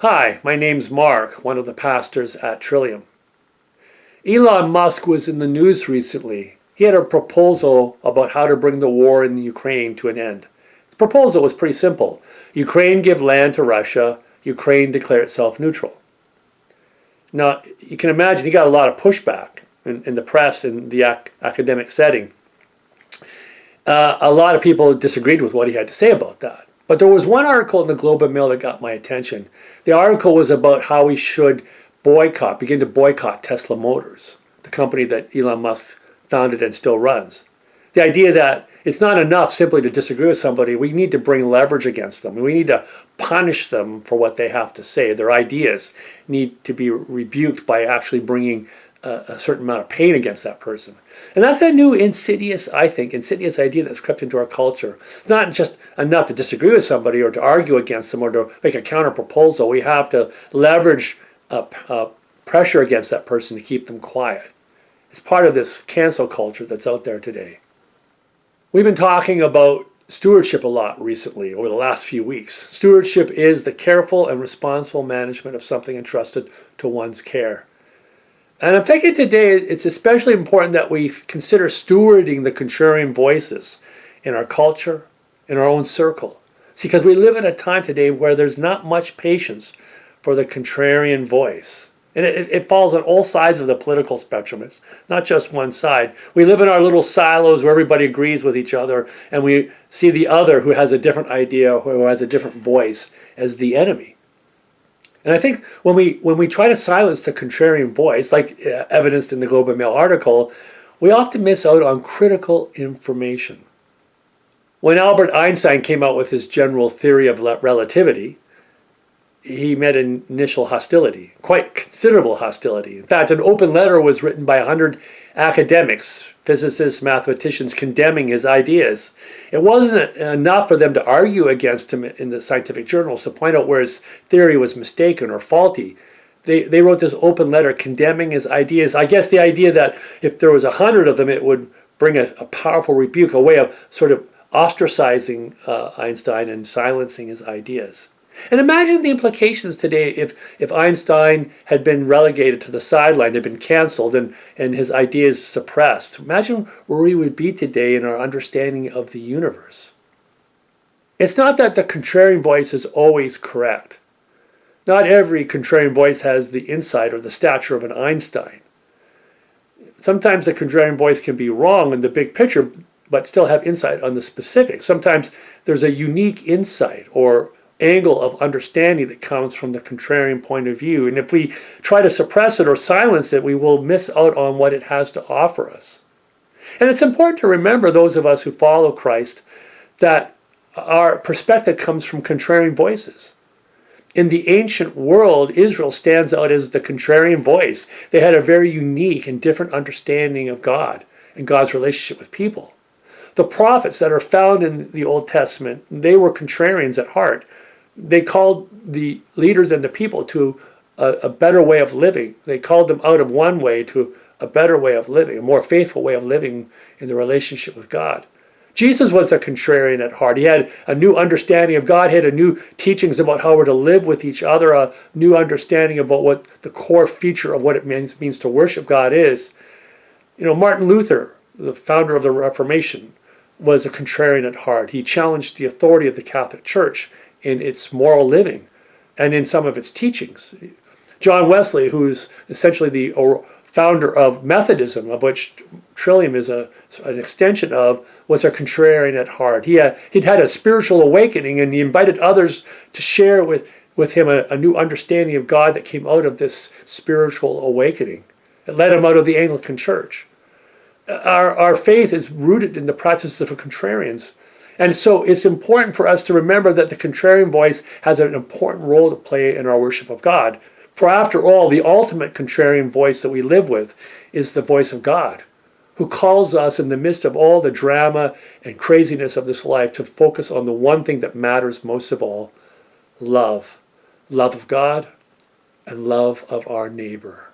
Hi, my name's Mark, one of the pastors at Trillium. Elon Musk was in the news recently. He had a proposal about how to bring the war in Ukraine to an end. The proposal was pretty simple. Ukraine give land to Russia, Ukraine declare itself neutral. Now, you can imagine he got a lot of pushback in the press, in the academic setting. A lot of people disagreed with what he had to say about that. But there was one article in the Globe and Mail that got my attention. The article was about how we should begin to boycott Tesla Motors, the company that Elon Musk founded and still runs. The idea that it's not enough simply to disagree with somebody, we need to bring leverage against them. We need to punish them for what they have to say. Their ideas need to be rebuked by actually bringing a certain amount of pain against that person. And that's that new insidious idea that's crept into our culture. It's not just enough to disagree with somebody or to argue against them or to make a counter proposal. We have to leverage pressure against that person to keep them quiet. It's part of this cancel culture that's out there today. We've been talking about stewardship a lot recently over the last few weeks. Stewardship is the careful and responsible management of something entrusted to one's care. And I'm thinking today it's especially important that we consider stewarding the contrarian voices in our culture, in our own circle. See, because we live in a time today where there's not much patience for the contrarian voice. And it falls on all sides of the political spectrum. It's not just one side. We live in our little silos where everybody agrees with each other, and we see the other who has a different idea, who has a different voice, as the enemy. And I think when we try to silence the contrarian voice, like evidenced in the Globe and Mail article, we often miss out on critical information. When Albert Einstein came out with his general theory of relativity, he met an initial hostility, quite considerable hostility. In fact, an open letter was written by 100 academics, physicists, mathematicians, condemning his ideas. It wasn't enough for them to argue against him in the scientific journals to point out where his theory was mistaken or faulty. They wrote this open letter condemning his ideas. I guess the idea that if there was 100 of them, it would bring a powerful rebuke, a way of sort of ostracizing Einstein and silencing his ideas. And imagine the implications today if Einstein had been relegated to the sideline, had been canceled, and his ideas suppressed. Imagine where we would be today in our understanding of the universe. It's not that the contrarian voice is always correct. Not every contrarian voice has the insight or the stature of an Einstein. Sometimes the contrarian voice can be wrong in the big picture, but still have insight on the specifics. Sometimes there's a unique insight or angle of understanding that comes from the contrarian point of view. And if we try to suppress it or silence it, we will miss out on what it has to offer us. And it's important to remember, those of us who follow Christ, that our perspective comes from contrarian voices. In the ancient world, Israel stands out as the contrarian voice. They had a very unique and different understanding of God and God's relationship with people. The prophets that are found in the Old Testament, they were contrarians at heart. They called the leaders and the people to a better way of living. They called them out of one way to a better way of living, a more faithful way of living in the relationship with God. Jesus was a contrarian at heart. He had a new understanding of God. He had a new teachings about how we're to live with each other, a new understanding about what the core feature of what it means to worship God is. You know, Martin Luther, the founder of the Reformation, was a contrarian at heart. He challenged the authority of the Catholic Church in its moral living and in some of its teachings. John Wesley, who's essentially the founder of Methodism, of which Trillium is an extension of, was a contrarian at heart. He'd had a spiritual awakening, and he invited others to share with him a new understanding of God that came out of this spiritual awakening. It led him out of the Anglican Church. Our faith is rooted in the practices of contrarians. And so it's important for us to remember that the contrarian voice has an important role to play in our worship of God. For after all, the ultimate contrarian voice that we live with is the voice of God, who calls us in the midst of all the drama and craziness of this life to focus on the one thing that matters most of all: love. Love of God and love of our neighbor.